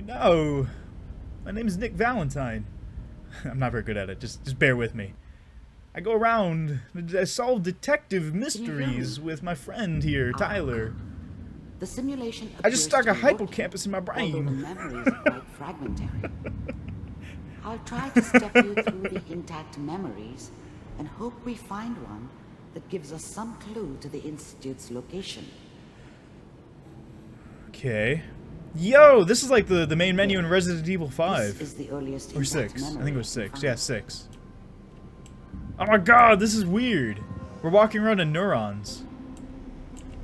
No. My name is Nick Valentine. I'm not very good at it. Just bear with me. I go around, I solve detective mysteries with my friend here, Tyler. The simulation I just stuck a appears to be working, hippocampus in my although brain. the memories are quite fragmentary. I'll try to step you through the intact memories and hope we find one that gives us some clue to the Institute's location. Okay. Yo, this is like the main menu in Resident Evil 5. This is the earliest Or intact 6. I memory think it was we 6. found. Yeah, 6. Oh my god, this is weird. We're walking around in neurons.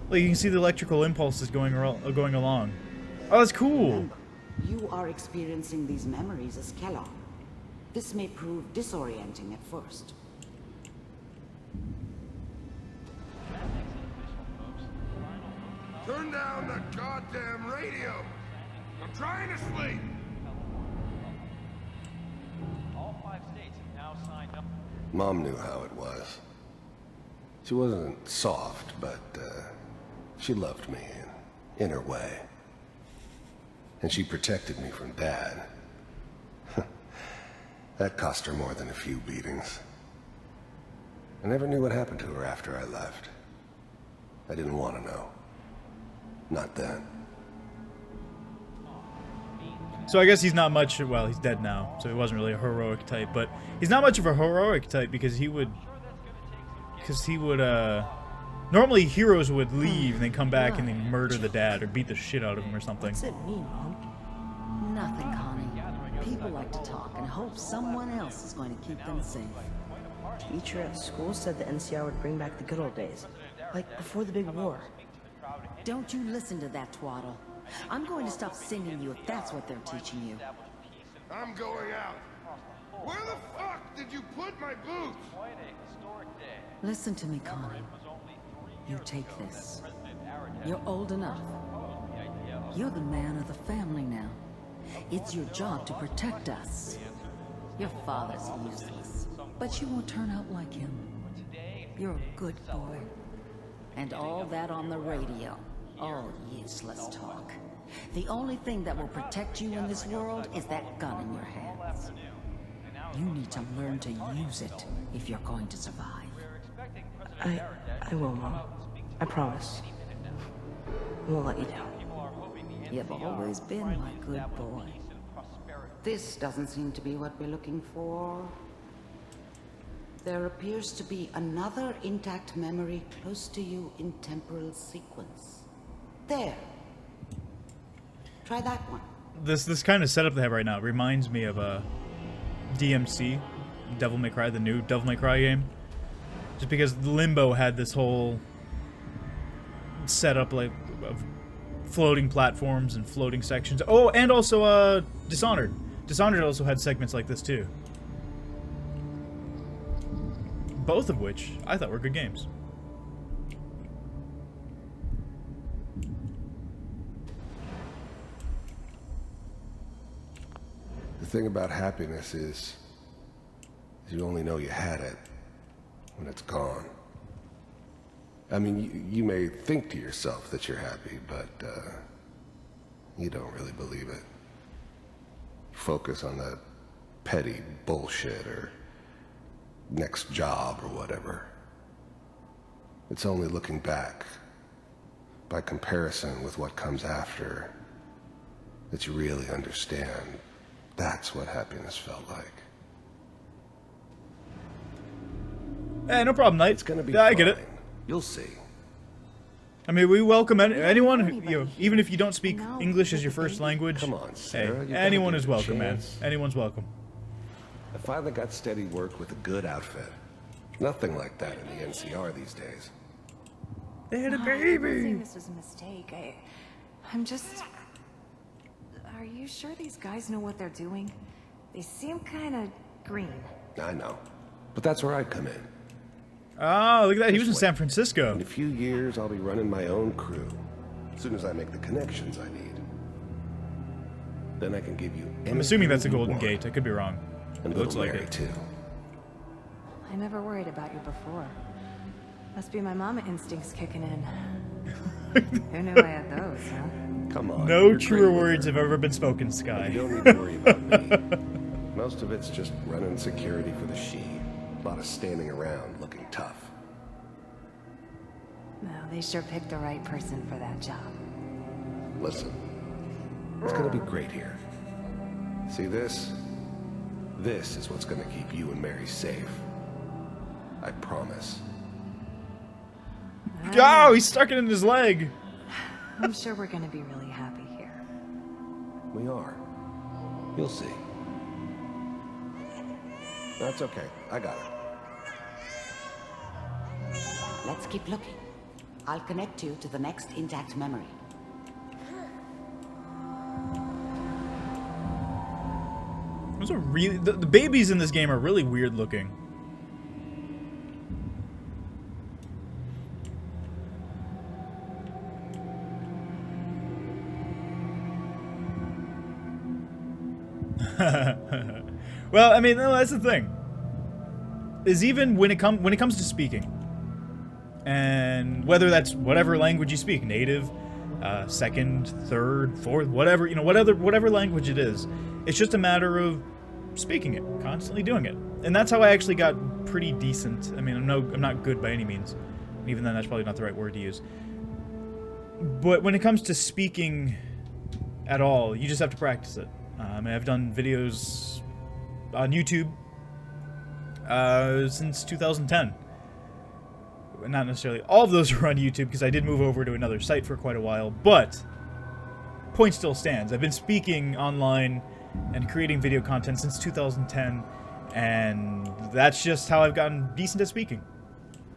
Like, you can see the electrical impulses going along. Oh, that's cool. Remember, you are experiencing these memories as Kellogg. This may prove disorienting at first. Turn down the goddamn radio! I'm trying to sleep! All 5 states have now signed up. Mom knew how it was. She wasn't soft, but she loved me in her way. And she protected me from Dad. That cost her more than a few beatings. I never knew what happened to her after I left. I didn't want to know. Not then. So I guess he's not much, well, he's dead now, so he wasn't really a heroic type, but he's not much of a heroic type because he would, normally heroes would leave and then come back and then murder the dad or beat the shit out of him or something. What's it mean, Mom? Nothing, Connie. People like to talk and hope someone else is going to keep them safe. Teacher at school said the NCR would bring back the good old days. Like before the big war. Don't you listen to that twaddle. I'm going to stop singing you if that's what they're teaching you. I'm going out. Where the fuck did you put my boots? Listen to me, Connie. You take this. You're old enough. You're the man of the family now. It's your job to protect us. Your father's useless, but you won't turn out like him. You're a good boy. And all that on the radio. All useless talk. The only thing that will protect you in this world is that gun in your hands. You need to learn to use it if you're going to survive. I will, Mom. I promise. I won't let you down. You've always been my good boy. This doesn't seem to be what we're looking for. There appears to be another intact memory close to you in temporal sequence. There. Try that one. This kind of setup they have right now reminds me of DMC, Devil May Cry, the new Devil May Cry game. Just because Limbo had this whole setup like of floating platforms and floating sections. Oh, and also Dishonored. Dishonored also had segments like this too. Both of which I thought were good games. The thing about happiness is you only know you had it when it's gone. I mean, you may think to yourself that you're happy, but you don't really believe it. Focus on that petty bullshit or next job or whatever. It's only looking back, by comparison with what comes after, that you really understand that's what happiness felt like. Hey, no problem, Knight. It's gonna be Yeah, I fine. get it. You'll see. I mean, we welcome anyone, even if you don't speak English as your first language. Come on, Sarah. Hey, you gotta anyone give is it a welcome, man. chance. Anyone's welcome. I finally got steady work with a good outfit. Nothing like that in the NCR these days. They had a I'm baby. saying this was a mistake. I'm just... Are you sure these guys know what they're doing? They seem kind of green. I know. But that's where I'd come in. Oh, look at that. He was in Just San wait. Francisco. In a few years, I'll be running my own crew. As soon as I make the connections I need. Then I can give you I'm assuming that's a anything you Golden want. Gate. I could be wrong. And It looks little like Mary, it. too. I never worried about you before. Must be my mama instincts kicking in. Who knew I had those, huh? Come on. No you're truer great with words her. have ever been spoken, Sky. You don't need to worry about me. Most of it's just running security for the she. A lot of standing around looking tough. No, they sure picked the right person for that job. Listen, it's gonna be great here. See this? This is what's gonna keep you and Mary safe. I promise. Oh, he's stuck it in his leg. I'm sure we're gonna be really happy here. We are. You'll see. That's okay. I got it. Let's keep looking. I'll connect you to the next intact memory. Those are really the babies in this game are really weird looking. Well, I mean, no, that's the thing. Is even when it comes to speaking, and whether that's whatever language you speak, native, second, third, fourth, whatever, you know, whatever language it is, it's just a matter of speaking it, constantly doing it, and that's how I actually got pretty decent. I mean, I'm not good by any means. Even then, that's probably not the right word to use. But when it comes to speaking at all, you just have to practice it. I mean, I've done videos on YouTube since 2010. Not necessarily all of those are on YouTube, because I did move over to another site for quite a while, but point still stands. I've been speaking online and creating video content since 2010, and that's just how I've gotten decent at speaking.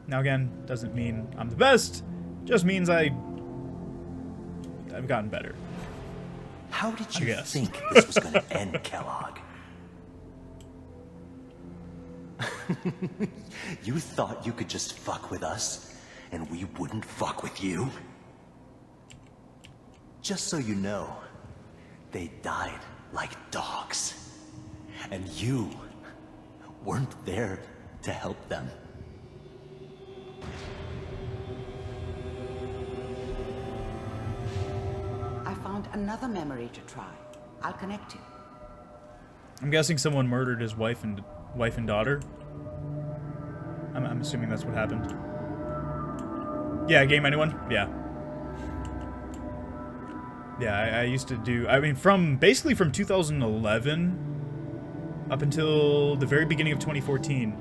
Now again, doesn't mean I'm the best, just means I've gotten better. How did you guess. think this was gonna end, Kellogg? You thought you could just fuck with us, and we wouldn't fuck with you? Just so you know, they died like dogs. And you weren't there to help them. I found another memory to try. I'll connect you. I'm guessing someone murdered his wife and daughter. I'm assuming that's what happened. Yeah, game anyone? Yeah. Yeah, I used to do, I mean, basically from 2011 up until the very beginning of 2014,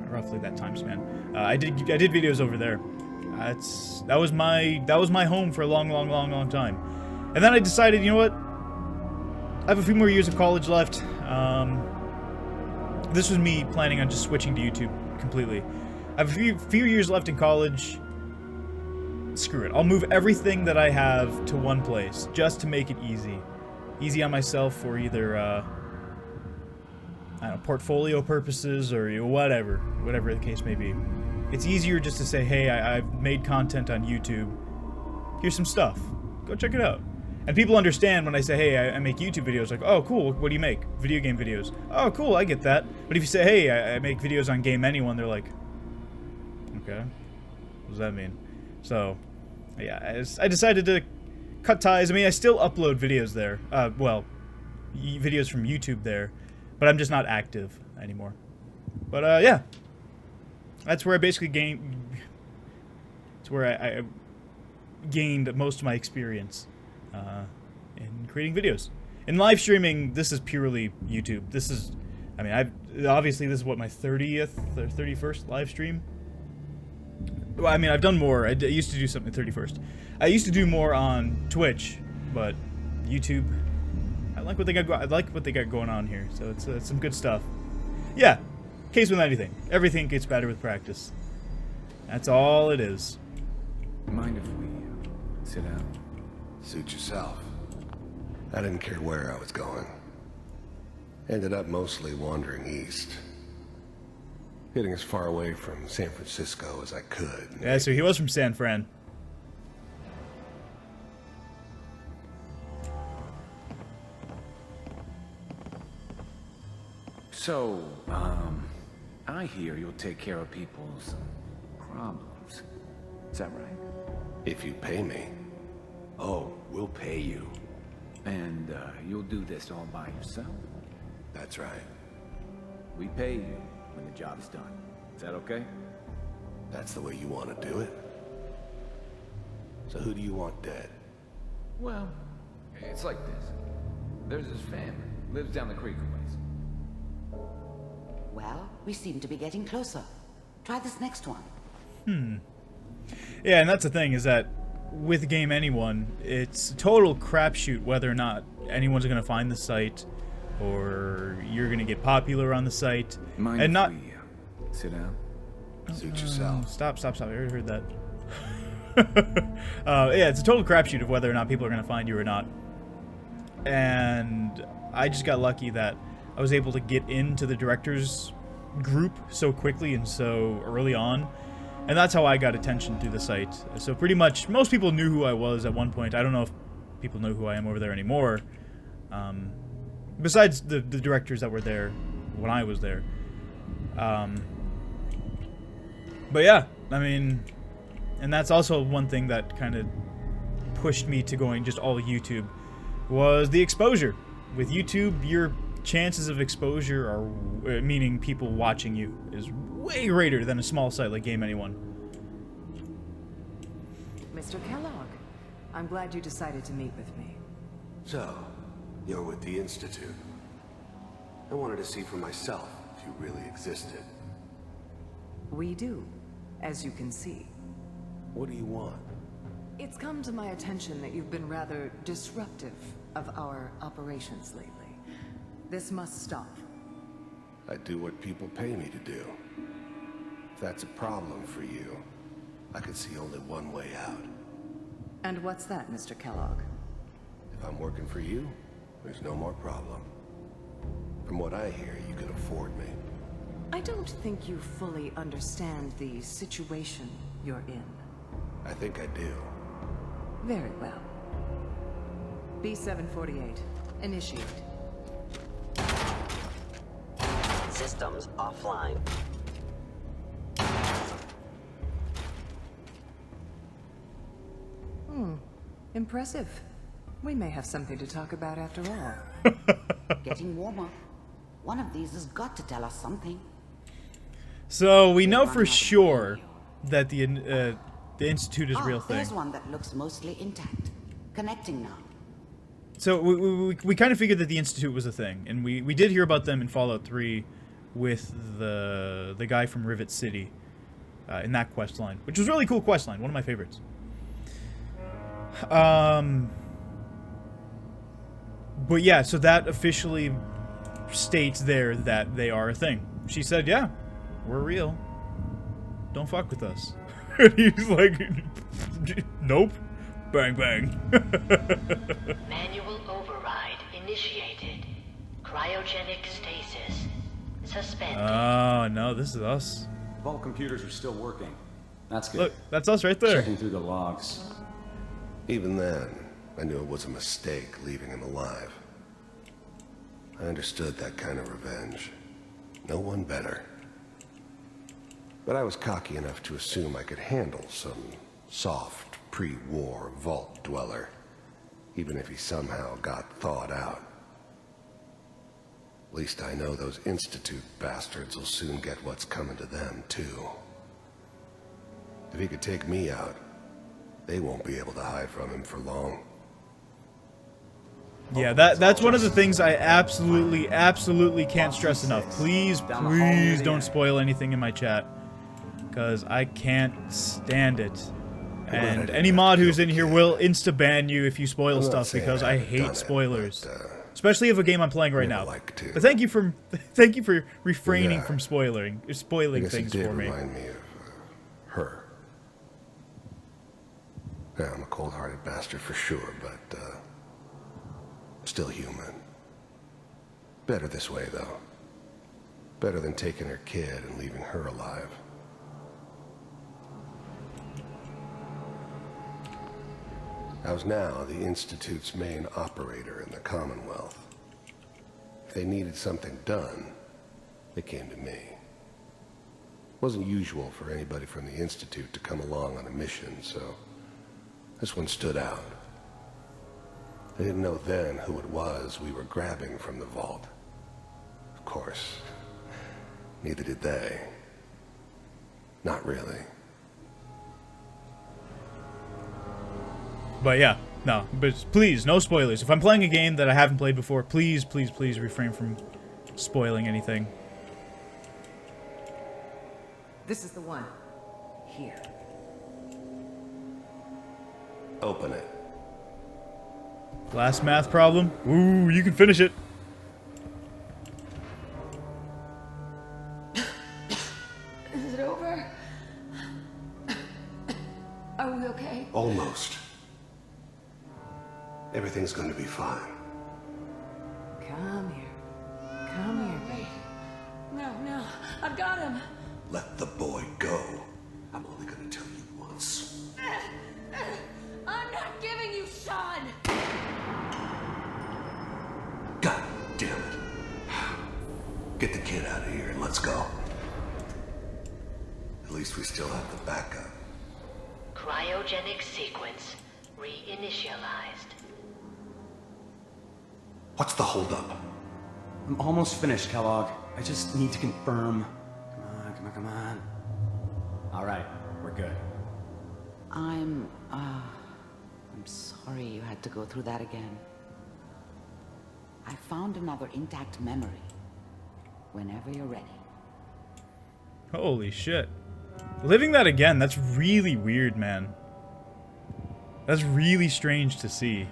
roughly that time span. I did videos over there. That was my home for a long time. And then I decided, you know what? I have a few more years of college left. This was me planning on just switching to YouTube completely. I have a few years left in college. Screw it. I'll move everything that I have to one place just to make it easy. Easy on myself for either, I don't know, portfolio purposes or whatever the case may be. It's easier just to say, hey, I've made content on YouTube. Here's some stuff. Go check it out. And people understand when I say, hey, I make YouTube videos, like, oh, cool, what do you make? Video game videos. Oh, cool, I get that. But if you say, hey, I make videos on Game Anyone, they're like, okay, what does that mean? So, yeah, I decided to cut ties. I mean, I still upload videos there. Well, videos from YouTube there, but I'm just not active anymore. But, yeah. That's where I basically gained... It's where I gained most of my experience. In creating videos. In live streaming, this is purely YouTube. This is, I mean, obviously this is what, my 30th or 31st live stream? Well, I mean, I've done more. I used to do something 31st. I used to do more on Twitch, but YouTube, I like what they got going on here. So it's some good stuff. Yeah, case with anything. Everything gets better with practice. That's all it is. Mind if we sit down? Suit yourself. I didn't care where I was going. Ended up mostly wandering east. Getting as far away from San Francisco as I could. Yeah, so he was from San Fran. So, I hear you'll take care of people's problems. Is that right? If you pay me. Oh, we'll pay you. And, you'll do this all by yourself? That's right. We pay you when the job's done. Is that okay? That's the way you want to do it? So who do you want dead? Well, it's like this. There's this family. Lives down the creek a ways. Well, we seem to be getting closer. Try this next one. Yeah, and that's the thing, is that with Game Anyone, it's a total crapshoot whether or not anyone's going to find the site, or you're going to get popular on the site. Mind and if not... we, sit down? Suit yourself. Stop. I already heard that. Yeah, it's a total crapshoot of whether or not people are going to find you or not. And I just got lucky that I was able to get into the director's group so quickly and so early on. And that's how I got attention through the site. So pretty much, most people knew who I was at one point. I don't know if people know who I am over there anymore. Besides the directors that were there when I was there. But yeah, I mean, and that's also one thing that kind of pushed me to going just all YouTube, was the exposure. With YouTube, your chances of exposure are, meaning people watching you, is way greater than a small site like Game Anyone. Mr. Kellogg, I'm glad you decided to meet with me. So, you're with the Institute. I wanted to see for myself if you really existed. We do, as you can see. What do you want? It's come to my attention that you've been rather disruptive of our operations lately. This must stop. I do what people pay me to do. If that's a problem for you, I can see only one way out. And what's that, Mr. Kellogg? If I'm working for you, there's no more problem. From what I hear, you can afford me. I don't think you fully understand the situation you're in. I think I do. Very well. B-748, initiate. Systems offline. Impressive. We may have something to talk about after all. Getting warmer. One of these has got to tell us something. So we know for sure that the Institute is a real thing. There's one that looks mostly intact. Connecting now. So we kind of figured that the Institute was a thing, and we did hear about them in Fallout 3 with the guy from Rivet City in that quest line, which was a really cool quest line, one of my favorites. But yeah, so that officially states there that they are a thing. She said, yeah, we're real. Don't fuck with us. And he's like, nope. Bang, bang. Manual override initiated. Cryogenic stasis suspended. Oh, no, this is us. Vault computers are still working. That's good. Look, that's us right there. Checking through the logs. Even then, I knew it was a mistake leaving him alive. I understood that kind of revenge. No one better. But I was cocky enough to assume I could handle some soft, pre-war vault dweller, even if he somehow got thawed out. At least I know those Institute bastards will soon get what's coming to them, too. If he could take me out, they won't be able to hide from him for long. Yeah, that's one of the things I absolutely can't stress enough. Please don't spoil anything in my chat, because I can't stand it. And any mod who's in here will insta-ban you if you spoil stuff, because I hate spoilers. Especially of a game I'm playing right now. But thank you for refraining from spoiling things for me. Remind me of her. Yeah, I'm a cold-hearted bastard for sure, but still human. Better this way, though. Better than taking her kid and leaving her alive. I was now the Institute's main operator in the Commonwealth. If they needed something done, they came to me. It wasn't usual for anybody from the Institute to come along on a mission, so this one stood out. They didn't know then who it was we were grabbing from the vault. Of course, neither did they. Not really. But yeah, no. But please, no spoilers. If I'm playing a game that I haven't played before, please, please, please refrain from spoiling anything. This is the one. Here. Open it. Last math problem? Ooh, you can finish it. Is it over? Are we okay? Almost. Everything's going to be fine. Come here. Come here, baby. No, I've got him. Let the boy go. I'm only going to tell you once. I'm not giving you Sean. God damn it. Get the kid out of here and let's go. At least we still have the backup. Cryogenic sequence reinitialized. What's the holdup? I'm almost finished, Kellogg. I just need to confirm. Come on. All right, we're good. I'm sorry you had to go through that again. I found another intact memory. Whenever you're ready. Holy shit. Living that again, that's really weird, man. That's really strange to see.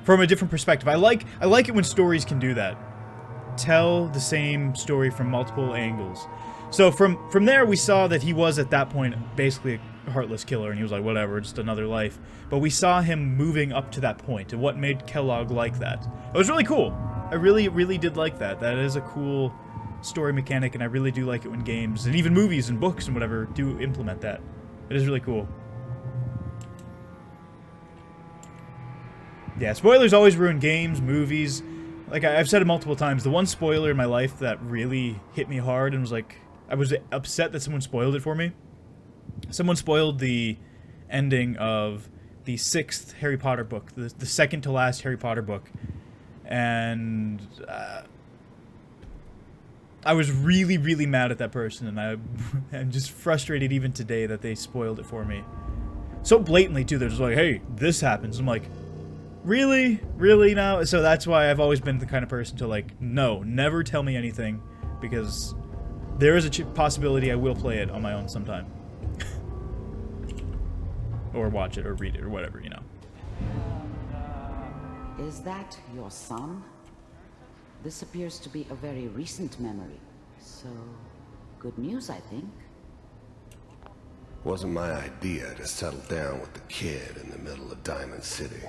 From a different perspective. I like it when stories can do that. Tell the same story from multiple angles. So from there we saw that he was at that point basically a heartless killer and he was like, whatever, just another life. But we saw him moving up to that point and what made Kellogg like that. It was really cool. I really did like that. That is a cool story mechanic and I really do like it when games and even movies and books and whatever do implement that. It is really cool. Yeah, spoilers always ruin games, movies. Like I've said it multiple times, the one spoiler in my life that really hit me hard and was like, I was upset that someone spoiled it for me. Someone spoiled the ending of the 6th Harry Potter book, the second to last Harry Potter book. And I was really mad at that person, and I'm just frustrated even today that they spoiled it for me. So blatantly, too. They're just like, hey, this happens. I'm like, really? Really now? So that's why I've always been the kind of person to like, no, never tell me anything, because there is a possibility I will play it on my own sometime. Or watch it, or read it, or whatever, you know. Is that your son? This appears to be a very recent memory. So, good news, I think. Wasn't my idea to settle down with the kid in the middle of Diamond City.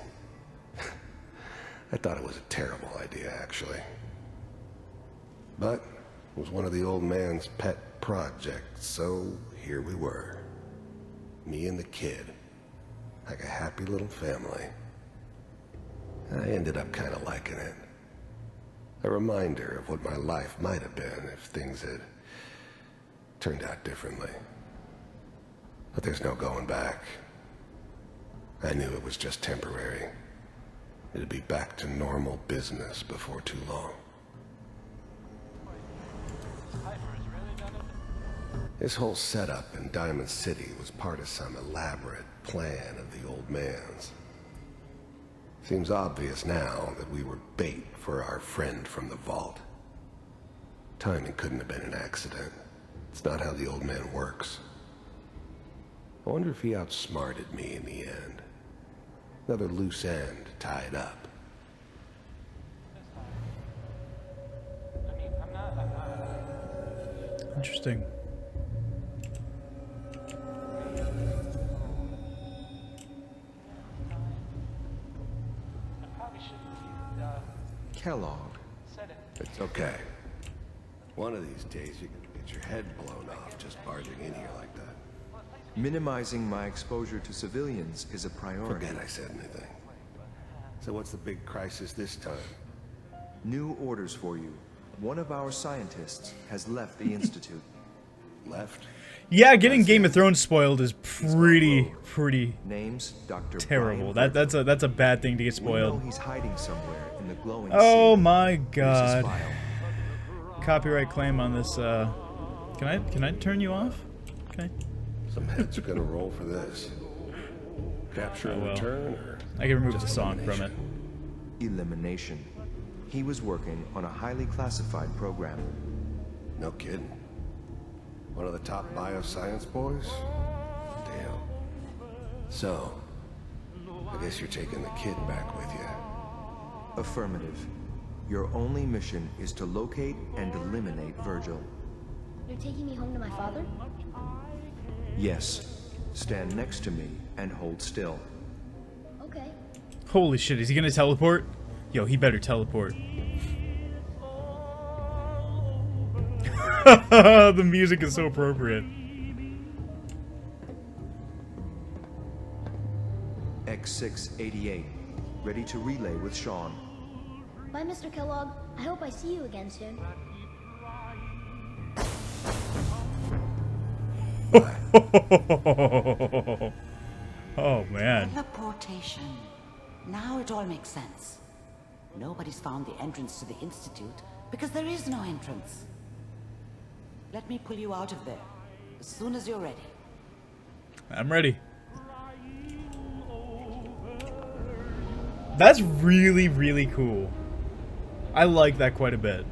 I thought it was a terrible idea, actually. But it was one of the old man's pet projects, so here we were. Me and the kid. Like a happy little family. I ended up kind of liking it. A reminder of what my life might have been if things had turned out differently. But there's no going back. I knew it was just temporary. It'd be back to normal business before too long. This whole setup in Diamond City was part of some elaborate plan of the old man's. Seems obvious now that we were bait for our friend from the vault. Timing couldn't have been an accident. It's not how the old man works. I wonder if he outsmarted me in the end. Another loose end tied up. Interesting. Kellogg. It's okay. One of these days you're gonna get your head blown off just barging in here like that. Minimizing my exposure to civilians is a priority. Forget I said anything. So what's the big crisis this time? New orders for you. One of our scientists has left the Institute. Left? Yeah, getting Game of Thrones spoiled is pretty Name's Dr. terrible. Brian That's a bad thing to get We know spoiled. he's hiding somewhere in the glowing Oh sea. my Here's his god. file. Copyright claim on this. Can I turn you off? Okay. Some heads are gonna roll for this. Capture and well. return, or I can remove the just song from it. Elimination. He was working on a highly classified program. No kidding. One of the top bioscience boys? Damn. So, I guess you're taking the kid back with you. Affirmative. Your only mission is to locate and eliminate Virgil. You're taking me home to my father? Yes. Stand next to me and hold still. Okay. Holy shit, is he gonna teleport? Yo, he better teleport. The music is so appropriate. X688. Ready to relay with Sean. Bye, Mr. Kellogg. I hope I see you again soon. Oh man. Teleportation. Now it all makes sense. Nobody's found the entrance to the Institute because there is no entrance. Let me pull you out of there as soon as you're ready. I'm ready. That's really cool. I like that quite a bit.